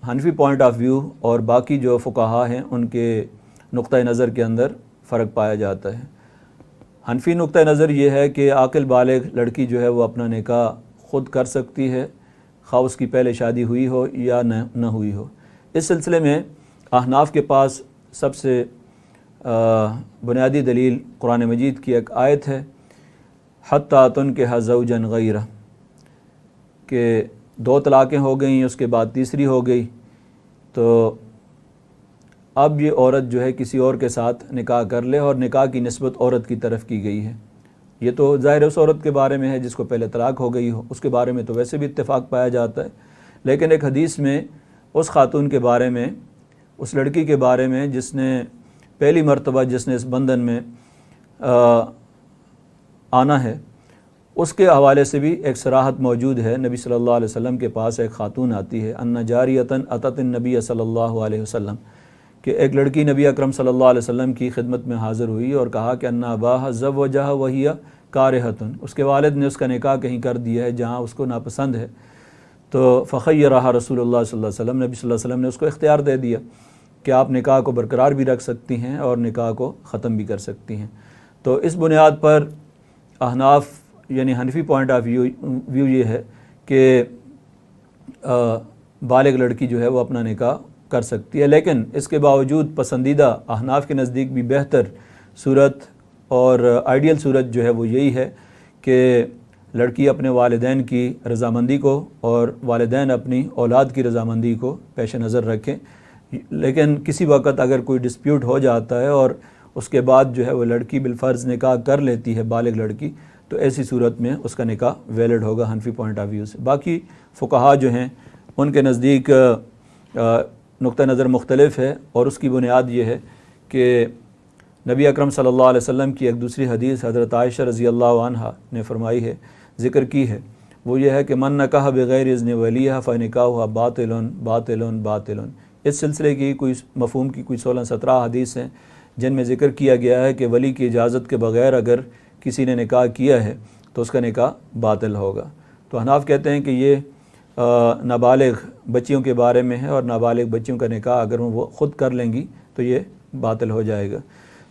Speaker 2: حنفی پوائنٹ آف ویو اور باقی جو فقہا ہیں ان کے نقطہ نظر کے اندر فرق پایا جاتا ہے۔ حنفی نقطہ نظر یہ ہے کہ عاقل بالغ لڑکی جو ہے وہ اپنا نکاح خود کر سکتی ہے، خواہ اس کی پہلے شادی ہوئی ہو یا نہ ہوئی ہو۔ اس سلسلے میں احناف کے پاس سب سے بنیادی دلیل قرآن مجید کی ایک آیت ہے حتیٰ تنکح زوجا غیرہ، کہ 2 طلاقیں ہو گئیں، اس کے بعد تیسری ہو گئی، تو اب یہ عورت جو ہے کسی اور کے ساتھ نکاح کر لے، اور نکاح کی نسبت عورت کی طرف کی گئی ہے۔ یہ تو ظاہر اس عورت کے بارے میں ہے جس کو پہلے طلاق ہو گئی ہو، اس کے بارے میں تو ویسے بھی اتفاق پایا جاتا ہے، لیکن ایک حدیث میں اس خاتون کے بارے میں، اس لڑکی کے بارے میں جس نے پہلی مرتبہ جس نے اس بندھن میں آنا ہے، اس کے حوالے سے بھی ایک صراحت موجود ہے۔ نبی صلی اللہ علیہ وسلم کے پاس ایک خاتون آتی ہے، ان جاریۃ اتت النبی صلی اللہ علیہ وسلم، کہ ایک لڑکی نبی اکرم صلی اللہ علیہ وسلم کی خدمت میں حاضر ہوئی اور کہا کہ ان اباہ زوجہا وہی کارہۃ، اس کے والد نے اس کا نکاح کہیں کر دیا ہے جہاں اس کو ناپسند ہے، تو فخیرہا رسول اللہ صلی اللہ علیہ وسلم، نبی صلی اللہ علیہ وسلم نے اس کو اختیار دے دیا کہ آپ نکاح کو برقرار بھی رکھ سکتی ہیں اور نکاح کو ختم بھی کر سکتی ہیں۔ تو اس بنیاد پر احناف یعنی حنفی پوائنٹ آف ویو یہ ہے کہ بالغ لڑکی جو ہے وہ اپنا نکاح کر سکتی ہے، لیکن اس کے باوجود پسندیدہ احناف کے نزدیک بھی بہتر صورت اور آئیڈیل صورت جو ہے وہ یہی ہے کہ لڑکی اپنے والدین کی رضامندی کو اور والدین اپنی اولاد کی رضامندی کو پیش نظر رکھیں۔ لیکن کسی وقت اگر کوئی ڈسپیوٹ ہو جاتا ہے اور اس کے بعد جو ہے وہ لڑکی بالفرض نکاح کر لیتی ہے، بالغ لڑکی، تو ایسی صورت میں اس کا نکاح ویلڈ ہوگا حنفی پوائنٹ آف ویو سے۔ باقی فقہا جو ہیں ان کے نزدیک نقطہ نظر مختلف ہے، اور اس کی بنیاد یہ ہے کہ نبی اکرم صلی اللہ علیہ وسلم کی ایک دوسری حدیث حضرت عائشہ رضی اللہ عنہا نے فرمائی ہے، ذکر کی ہے، وہ یہ ہے کہ من نکاح بغیر اذن ولیہ فنکاحہ باطل باطل باطل۔ اس سلسلے کی کوئی مفہوم کی کوئی 16-17 حدیث ہیں جن میں ذکر کیا گیا ہے کہ ولی کی اجازت کے بغیر اگر کسی نے نکاح کیا ہے تو اس کا نکاح باطل ہوگا۔ تو حناف کہتے ہیں کہ یہ نابالغ بچیوں کے بارے میں ہے، اور نابالغ بچیوں کا نکاح اگر وہ خود کر لیں گی تو یہ باطل ہو جائے گا۔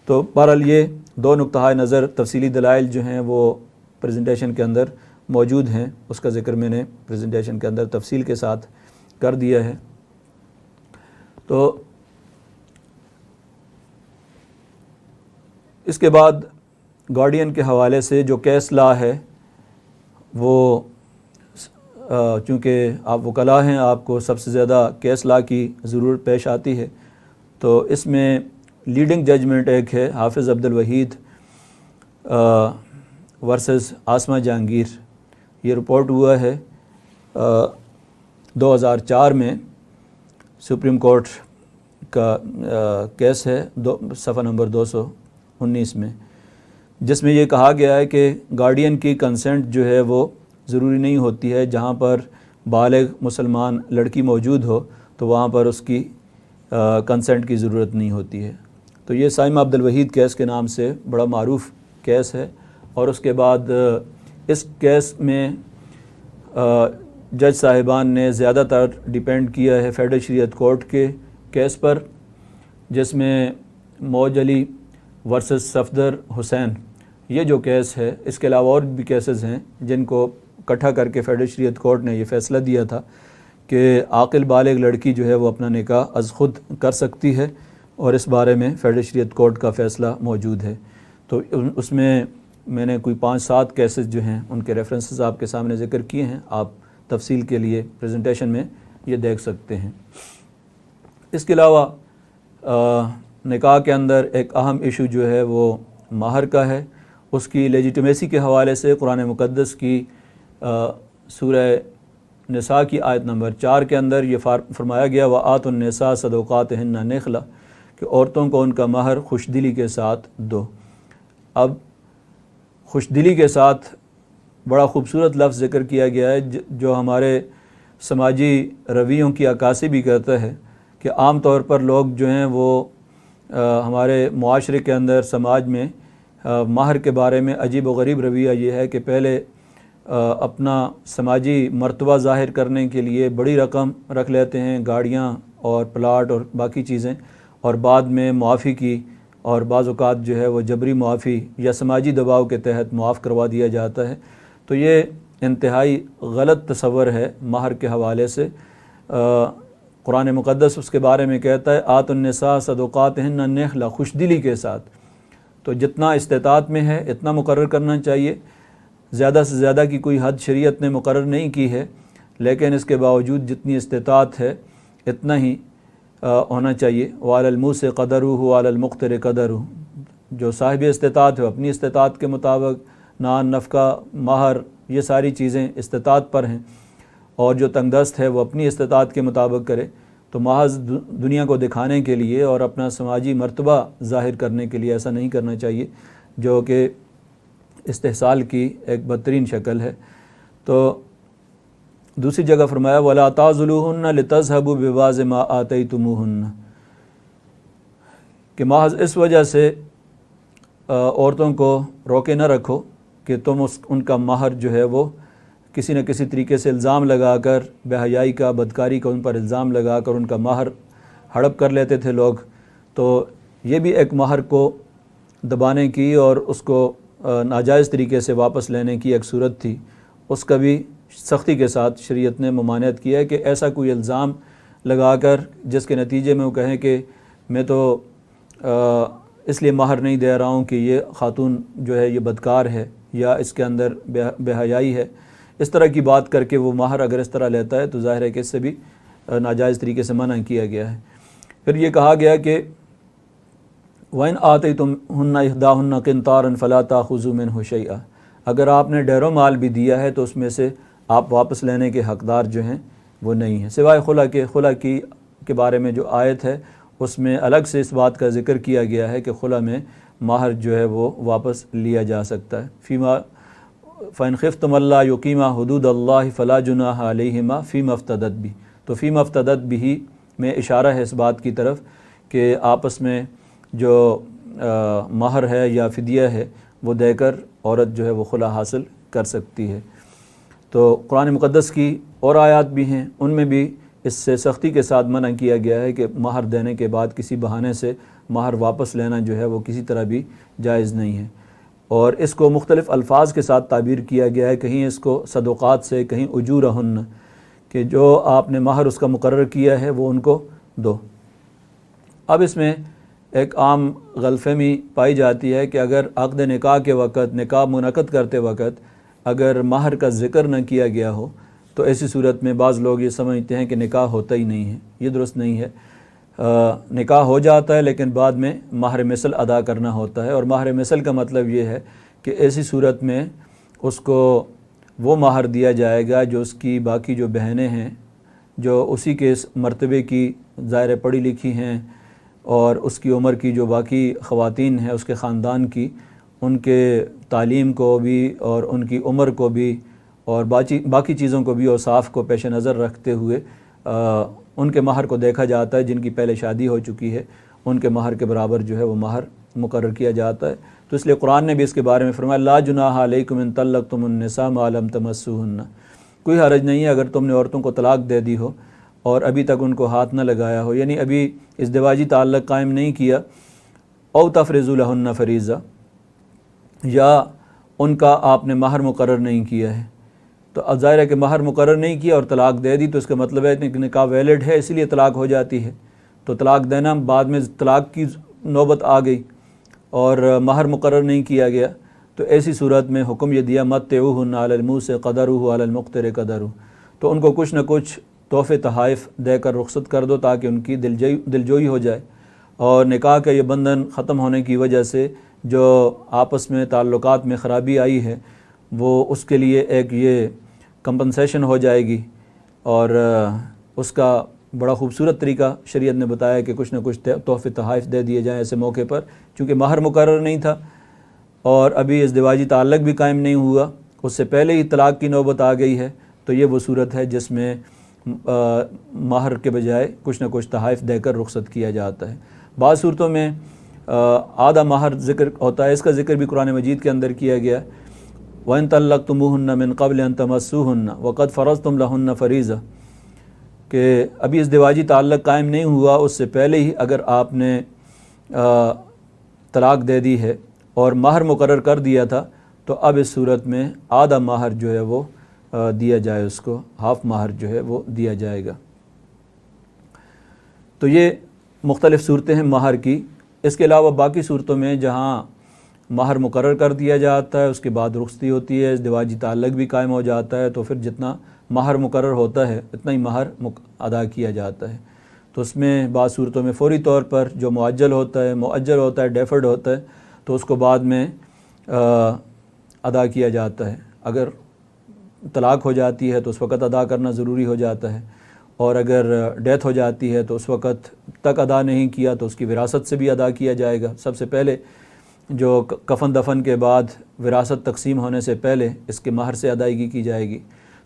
Speaker 2: تو بہرحال یہ دو نقطۂ نظر تفصیلی دلائل جو ہیں وہ پریزنٹیشن کے اندر موجود ہیں، اس کا ذکر میں نے پریزنٹیشن کے اندر تفصیل کے ساتھ کر دیا ہے۔ تو اس کے بعد گارڈین کے حوالے سے جو کیس لا ہے وہ چونکہ آپ وکلاء ہیں، آپ کو سب سے زیادہ کیس لا کی ضرورت پیش آتی ہے، تو اس میں لیڈنگ ججمنٹ ایک ہے حافظ عبد الوحید ورسز آسمہ جہانگیر۔ یہ رپورٹ ہوا ہے 2004 میں، سپریم کورٹ کا کیس ہے صفحہ نمبر 219 میں، جس میں یہ کہا گیا ہے کہ گارڈین کی کنسنٹ جو ہے وہ ضروری نہیں ہوتی ہے۔ جہاں پر بالغ مسلمان لڑکی موجود ہو تو وہاں پر اس کی کنسنٹ کی ضرورت نہیں ہوتی ہے۔ تو یہ سائمہ عبد الوحید کیس کے نام سے بڑا معروف کیس ہے، اور اس کے بعد اس کیس میں جج صاحبان نے زیادہ تر ڈیپینڈ کیا ہے فیڈرل شریعت کورٹ کے کیس پر، جس میں موج علی ورسز صفدر حسین یہ جو کیس ہے، اس کے علاوہ اور بھی کیسز ہیں جن کو اکٹھا کر کے فیڈرل شریعت کورٹ نے یہ فیصلہ دیا تھا کہ عاقل بالغ لڑکی جو ہے وہ اپنا نکاح از خود کر سکتی ہے، اور اس بارے میں فیڈرل شریعت کورٹ کا فیصلہ موجود ہے۔ تو اس میں نے کوئی 5-7 کیسز جو ہیں ان کے ریفرنسز آپ کے سامنے ذکر کیے ہیں، آپ تفصیل کے لیے پریزنٹیشن میں یہ دیکھ سکتے ہیں۔ اس کے علاوہ نکاح کے اندر ایک اہم ایشو جو ہے وہ مہر کا ہے۔ اس کی لیجیٹمیسی کے حوالے سے قرآن مقدس کی سورہ نساء کی آیت نمبر 4 کے اندر یہ فرمایا گیا وَآتُوا النِّسَاءَ صَدُقَاتِهِنَّ نِخْلَةً، کہ عورتوں کو ان کا مہر خوش دلی کے ساتھ دو۔ اب خوش دلی کے ساتھ بڑا خوبصورت لفظ ذکر کیا گیا ہے جو ہمارے سماجی رویوں کی عکاسی بھی کرتا ہے کہ عام طور پر لوگ جو ہیں وہ ہمارے معاشرے کے اندر سماج میں مہر کے بارے میں عجیب و غریب رویہ یہ ہے کہ پہلے اپنا سماجی مرتبہ ظاہر کرنے کے لیے بڑی رقم رکھ لیتے ہیں، گاڑیاں اور پلاٹ اور باقی چیزیں، اور بعد میں معافی کی، اور بعض اوقات جو ہے وہ جبری معافی یا سماجی دباؤ کے تحت معاف کروا دیا جاتا ہے۔ تو یہ انتہائی غلط تصور ہے مہر کے حوالے سے۔ قرآن مقدس اس کے بارے میں کہتا ہے آتوا النساء صدقاتہن نخلہ، خوش دلی کے ساتھ۔ تو جتنا استطاعت میں ہے اتنا مقرر کرنا چاہیے، زیادہ سے زیادہ کی کوئی حد شریعت نے مقرر نہیں کی ہے، لیکن اس کے باوجود جتنی استطاعت ہے اتنا ہی ہونا چاہیے۔ وعلی الموسع قدرہ وعلی المقتر قدرہ، جو صاحب استطاعت ہے اپنی استطاعت کے مطابق نان، نفقہ، مہر، یہ ساری چیزیں استطاعت پر ہیں، اور جو تنگ دست ہے وہ اپنی استطاعت کے مطابق کرے۔ تو محض دنیا کو دکھانے کے لیے اور اپنا سماجی مرتبہ ظاہر کرنے کے لیے ایسا نہیں کرنا چاہیے، جو کہ استحصال کی ایک بدترین شکل ہے۔ تو دوسری جگہ فرمایا وَلَا تَعْضُلُوهُنَّ لِتَذْهَبُوا بِبَعْضِ مَا آتَيْتُمُوهُنَّ، کہ محض اس وجہ سے عورتوں کو روکے نہ رکھو کہ تم ان کا مہر جو ہے وہ کسی نہ کسی طریقے سے الزام لگا کر، بے حیائی کا، بدکاری کا ان پر الزام لگا کر ان کا مہر ہڑپ کر لیتے تھے لوگ۔ تو یہ بھی ایک مہر کو دبانے کی اور اس کو ناجائز طریقے سے واپس لینے کی ایک صورت تھی، اس کا بھی سختی کے ساتھ شریعت نے ممانعت کیا ہے کہ ایسا کوئی الزام لگا کر جس کے نتیجے میں وہ کہیں کہ میں تو اس لیے مہر نہیں دے رہا ہوں کہ یہ خاتون جو ہے یہ بدکار ہے یا اس کے اندر بے حیائی ہے، اس طرح کی بات کر کے وہ مہر اگر اس طرح لیتا ہے تو ظاہر ہے کہ اس سے بھی ناجائز طریقے سے منع کیا گیا ہے۔ پھر یہ کہا گیا کہ وَإِنْ آتَيْتُمْهُنَّ إِحْدَاهُنَّ قِنْطَارًا فَلَا تَأْخُذُوا مِنْهُ شَيْئًا، اگر آپ نے ڈیرو مال بھی دیا ہے تو اس میں سے آپ واپس لینے کے حقدار جو ہیں وہ نہیں ہیں، سوائے خلا کے بارے میں جو آیت ہے اس میں الگ سے اس بات کا ذکر کیا گیا ہے کہ خلا میں مہر جو ہے وہ واپس لیا جا سکتا ہے۔ فَإِنْ خِفْتُمْ أَلَّا يُقِيمَا حُدُودَ اللَّهِ فَلَا جُنَاحَ عَلَيْهِمَا فِيمَا افْتَدَتْ بِهِ، تو فِيمَا افْتَدَتْ بِهِ میں اشارہ ہے اس بات کی طرف کہ آپس میں جو مہر ہے یا فدیہ ہے وہ دے کر عورت جو ہے وہ خلا حاصل کر سکتی ہے۔ تو قرآن مقدس کی اور آیات بھی ہیں، ان میں بھی اس سے سختی کے ساتھ منع کیا گیا ہے کہ مہر دینے کے بعد کسی بہانے سے مہر واپس لینا جو ہے وہ کسی طرح بھی جائز نہیں ہے، اور اس کو مختلف الفاظ کے ساتھ تعبیر کیا گیا ہے، کہیں اس کو صدقات سے، کہیں اجورہن، کہ جو آپ نے مہر اس کا مقرر کیا ہے وہ ان کو دو۔ اب اس میں ایک عام غلط فہمی پائی جاتی ہے کہ اگر عقد نکاح کے وقت، نکاح منعقد کرتے وقت اگر مہر کا ذکر نہ کیا گیا ہو تو ایسی صورت میں بعض لوگ یہ سمجھتے ہیں کہ نکاح ہوتا ہی نہیں ہے۔ یہ درست نہیں ہے، نکاح ہو جاتا ہے لیکن بعد میں مہر مثل ادا کرنا ہوتا ہے، اور مہر مثل کا مطلب یہ ہے کہ ایسی صورت میں اس کو وہ مہر دیا جائے گا جو اس کی باقی جو بہنیں ہیں جو اسی کے مرتبے کی ظاہر پڑھی لکھی ہیں اور اس کی عمر کی جو باقی خواتین ہیں اس کے خاندان کی، ان کے تعلیم کو بھی اور ان کی عمر کو بھی اور باقی چیزوں کو بھی اوصاف کو پیش نظر رکھتے ہوئے ان کے مہر کو دیکھا جاتا ہے۔ جن کی پہلے شادی ہو چکی ہے ان کے مہر کے برابر جو ہے وہ مہر مقرر کیا جاتا ہے۔ تو اس لیے قرآن نے بھی اس کے بارے میں فرمایا لا جناح علیکم ان طلقتم النساء ما لم تمسوهن، کوئی حرج نہیں ہے اگر تم نے عورتوں کو طلاق دے دی ہو اور ابھی تک ان کو ہاتھ نہ لگایا ہو، یعنی ابھی ازدواجی تعلق قائم نہیں کیا، او تفرضوا لهن فریضہ، یا ان کا آپ نے مہر مقرر نہیں کیا ہے۔ تو اب ظاہر ہے کہ مہر مقرر نہیں کیا اور طلاق دے دی تو اس کا مطلب ہے کہ نکاح ویلڈ ہے، اس لیے طلاق ہو جاتی ہے۔ تو طلاق دینا بعد میں طلاق کی نوبت آ گئی اور مہر مقرر نہیں کیا گیا، تو ایسی صورت میں حکم یہ دیا متعوہن علی الموسع قدرہ علی المقتر قدرہ، تو ان کو کچھ نہ کچھ تحفے تحائف دے کر رخصت کر دو تاکہ ان کی دلجوئی ہو جائے، اور نکاح کا یہ بندھن ختم ہونے کی وجہ سے جو آپس میں تعلقات میں خرابی آئی ہے وہ اس کے لیے ایک یہ کمپنسیشن ہو جائے گی، اور اس کا بڑا خوبصورت طریقہ شریعت نے بتایا کہ کچھ نہ کچھ تحفے تحائف دے دیے جائیں ایسے موقع پر، چونکہ مہر مقرر نہیں تھا اور ابھی ازدواجی تعلق بھی قائم نہیں ہوا، اس سے پہلے ہی طلاق کی نوبت آ گئی ہے، تو یہ وہ صورت ہے جس میں مہر کے بجائے کچھ نہ کچھ تحائف دے کر رخصت کیا جاتا ہے۔ بعض صورتوں میں آدھا مہر ذکر ہوتا ہے، اس کا ذکر بھی قرآن مجید کے اندر کیا گیا ہے، وَإِن طَلَّقْتُمُوهُنَّ مِن قَبْلِ أَن تَمَسُّوهُنَّ وَقَدْ فَرَضْتُمْ لَهُنَّ فَرِيضَةً، کہ ابھی ازدواجی تعلق قائم نہیں ہوا، اس سے پہلے ہی اگر آپ نے طلاق دے دی ہے اور مہر مقرر کر دیا تھا تو اب اس صورت میں آدھا مہر جو ہے وہ دیا جائے، اس کو ہاف مہر جو ہے وہ دیا جائے گا۔ تو یہ مختلف صورتیں ہیں مہر کی۔ اس کے علاوہ باقی صورتوں میں جہاں مہر مقرر کر دیا جاتا ہے، اس کے بعد رخصتی ہوتی ہے، ازدواجی تعلق بھی قائم ہو جاتا ہے، تو پھر جتنا مہر مقرر ہوتا ہے اتنا ہی مہر ادا کیا جاتا ہے۔ تو اس میں بعض صورتوں میں فوری طور پر جو مؤجل ہوتا ہے ڈیفرڈ ہوتا ہے، تو اس کو بعد میں ادا کیا جاتا ہے۔ اگر طلاق ہو جاتی ہے تو اس وقت ادا کرنا ضروری ہو جاتا ہے، اور اگر ڈیتھ ہو جاتی ہے تو اس وقت تک ادا نہیں کیا تو اس کی وراثت سے بھی ادا کیا جائے گا۔ سب سے پہلے جو کفن دفن کے بعد وراثت تقسیم ہونے سے پہلے اس کے مہر سے ادائیگی کی جائے گی۔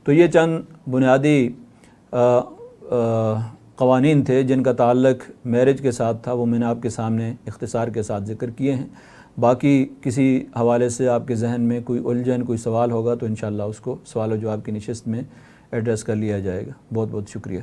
Speaker 2: تو یہ چند بنیادی قوانین تھے جن کا تعلق میرج کے ساتھ تھا، وہ میں نے آپ کے سامنے اختصار کے ساتھ ذکر کیے ہیں۔ باقی کسی حوالے سے آپ کے ذہن میں کوئی الجھن، کوئی سوال ہوگا تو انشاءاللہ اس کو سوال و جواب کی نشست میں ایڈریس کر لیا جائے گا۔ بہت بہت شکریہ۔